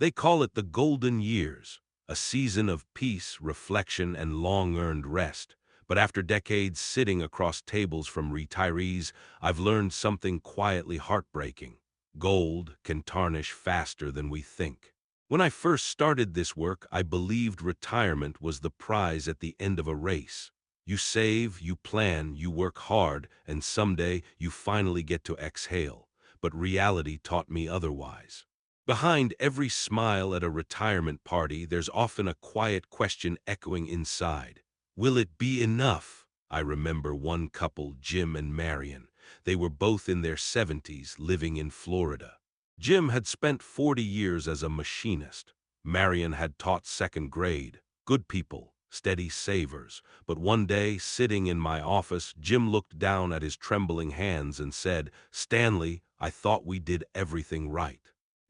They call it the golden years, a season of peace, reflection, and long-earned rest. But after decades sitting across tables from retirees, I've learned something quietly heartbreaking. Gold can tarnish faster than we think. When I first started this work, I believed retirement was the prize at the end of a race. You save, you plan, you work hard, and someday you finally get to exhale. But reality taught me otherwise. Behind every smile at a retirement party, there's often a quiet question echoing inside. Will it be enough? I remember one couple, Jim and Marion. They were both in their 70s, living in Florida. Jim had spent 40 years as a machinist. Marion had taught second grade. Good people, steady savers. But one day, sitting in my office, Jim looked down at his trembling hands and said, "Stanley, I thought we did everything right.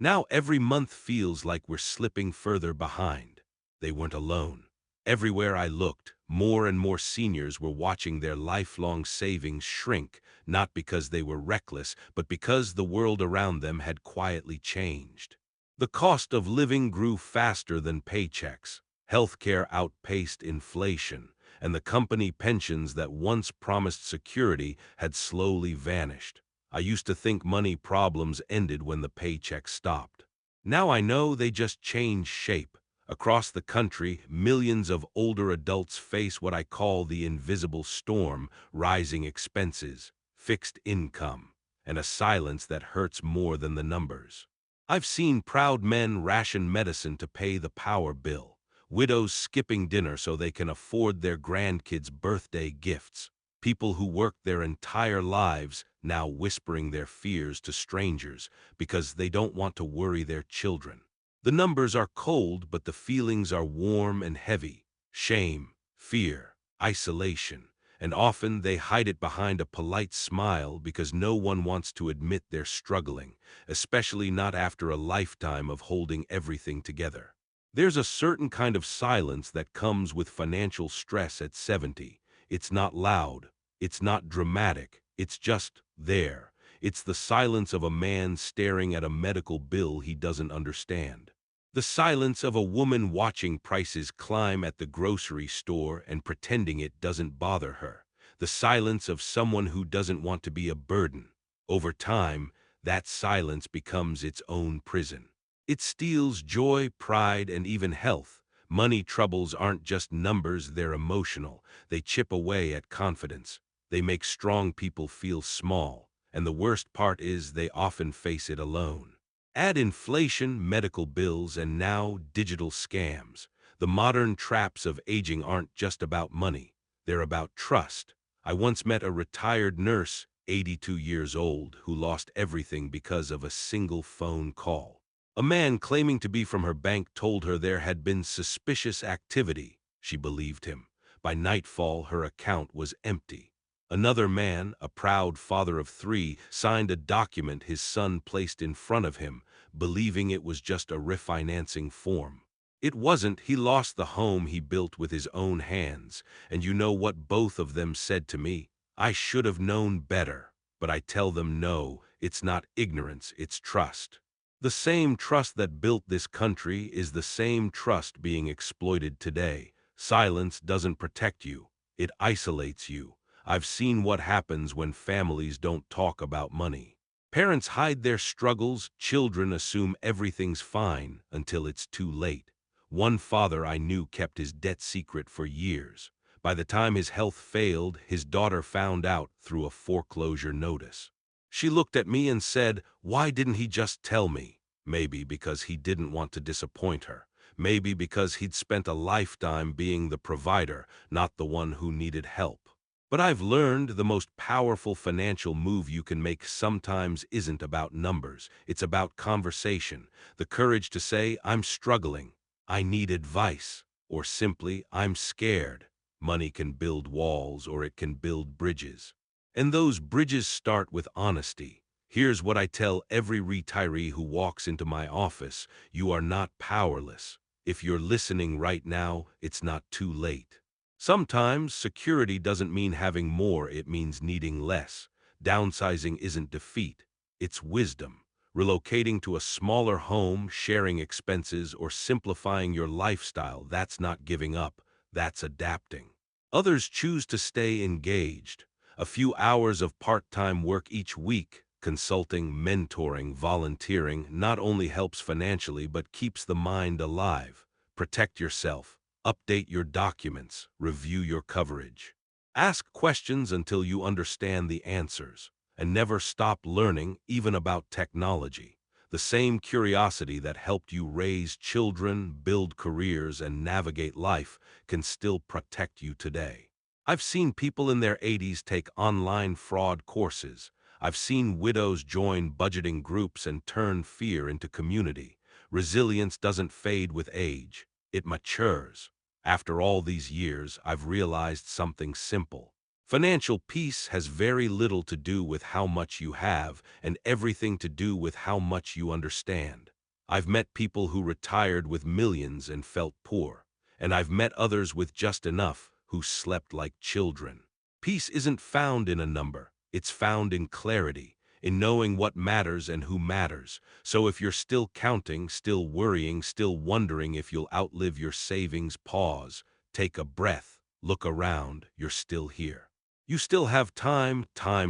Now every month feels like we're slipping further behind." They weren't alone. Everywhere I looked, more and more seniors were watching their lifelong savings shrink, not because they were reckless, but because the world around them had quietly changed. The cost of living grew faster than paychecks. Healthcare outpaced inflation, and the company pensions that once promised security had slowly vanished. I used to think money problems ended when the paycheck stopped. Now I know they just changed shape. Across the country, millions of older adults face what I call the invisible storm: rising expenses, fixed income, and a silence that hurts more than the numbers. I've seen proud men ration medicine to pay the power bill, widows skipping dinner so they can afford their grandkids' birthday gifts, people who worked their entire lives now whispering their fears to strangers because they don't want to worry their children. The numbers are cold, but the feelings are warm and heavy. Shame, fear, isolation, and often they hide it behind a polite smile because no one wants to admit they're struggling, especially not after a lifetime of holding everything together. There's a certain kind of silence that comes with financial stress at 70. It's not loud, it's not dramatic, it's just there. It's the silence of a man staring at a medical bill he doesn't understand. The silence of a woman watching prices climb at the grocery store and pretending it doesn't bother her. The silence of someone who doesn't want to be a burden. Over time, that silence becomes its own prison. It steals joy, pride, and even health. Money troubles aren't just numbers, they're emotional. They chip away at confidence. They make strong people feel small. And the worst part is they often face it alone. Add inflation, medical bills, and now digital scams. The modern traps of aging aren't just about money. They're about trust. I once met a retired nurse, 82 years old, who lost everything because of a single phone call. A man claiming to be from her bank told her there had been suspicious activity. She believed him. By nightfall, her account was empty. Another man, a proud father of three, signed a document his son placed in front of him, believing it was just a refinancing form. It wasn't. He lost the home he built with his own hands, and you know what both of them said to me? "I should have known better." But I tell them no, it's not ignorance, it's trust. The same trust that built this country is the same trust being exploited today. Silence doesn't protect you, it isolates you. I've seen what happens when families don't talk about money. Parents hide their struggles, children assume everything's fine until it's too late. One father I knew kept his debt secret for years. By the time his health failed, his daughter found out through a foreclosure notice. She looked at me and said, "Why didn't he just tell me?" Maybe because he didn't want to disappoint her. Maybe because he'd spent a lifetime being the provider, not the one who needed help. But I've learned the most powerful financial move you can make sometimes isn't about numbers. It's about conversation. The courage to say, "I'm struggling, I need advice," or simply, "I'm scared." Money can build walls or it can build bridges. And those bridges start with honesty. Here's what I tell every retiree who walks into my office: you are not powerless. If you're listening right now, it's not too late. Sometimes security doesn't mean having more, it means needing less. Downsizing isn't defeat, it's wisdom. Relocating to a smaller home, sharing expenses, or simplifying your lifestyle, that's not giving up, that's adapting. Others choose to stay engaged. A few hours of part-time work each week, consulting, mentoring, volunteering, not only helps financially but keeps the mind alive. Protect yourself, update your documents, review your coverage. Ask questions until you understand the answers, and never stop learning, even about technology. The same curiosity that helped you raise children, build careers, and navigate life can still protect you today. I've seen people in their 80s take online fraud courses. I've seen widows join budgeting groups and turn fear into community. Resilience doesn't fade with age, it matures. After all these years, I've realized something simple. Financial peace has very little to do with how much you have and everything to do with how much you understand. I've met people who retired with millions and felt poor, and I've met others with just enough who slept like children. Peace isn't found in a number, it's found in clarity, in knowing what matters and who matters. So if you're still counting, still worrying, still wondering if you'll outlive your savings, pause, take a breath, look around, you're still here. You still have time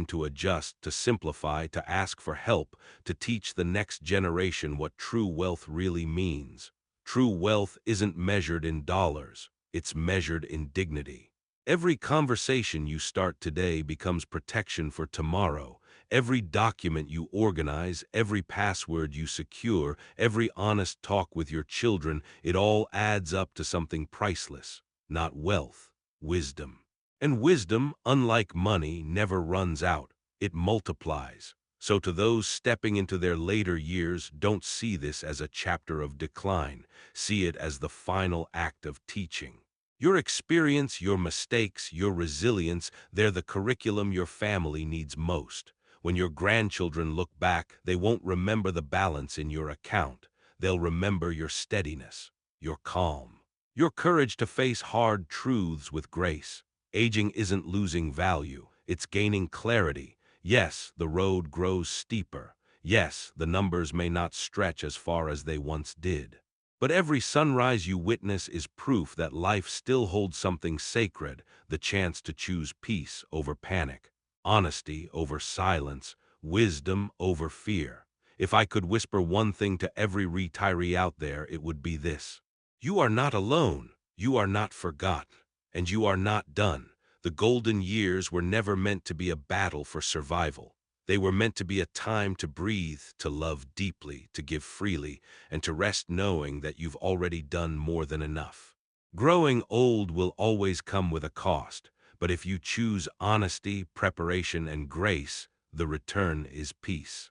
to adjust, to simplify, to ask for help, to teach the next generation what true wealth really means. True wealth isn't measured in dollars, it's measured in dignity. Every conversation you start today becomes protection for tomorrow. Every document you organize, every password you secure, every honest talk with your children, it all adds up to something priceless. Not wealth, wisdom. And wisdom, unlike money, never runs out. It multiplies. So to those stepping into their later years, don't see this as a chapter of decline. See it as the final act of teaching. Your experience, your mistakes, your resilience, they're the curriculum your family needs most. When your grandchildren look back, they won't remember the balance in your account. They'll remember your steadiness, your calm, your courage to face hard truths with grace. Aging isn't losing value, it's gaining clarity. Yes, the road grows steeper. Yes, the numbers may not stretch as far as they once did. But every sunrise you witness is proof that life still holds something sacred, the chance to choose peace over panic, honesty over silence, wisdom over fear. If I could whisper one thing to every retiree out there, it would be this. You are not alone, you are not forgotten, and you are not done. The golden years were never meant to be a battle for survival. They were meant to be a time to breathe, to love deeply, to give freely, and to rest knowing that you've already done more than enough. Growing old will always come with a cost, but if you choose honesty, preparation, and grace, the return is peace.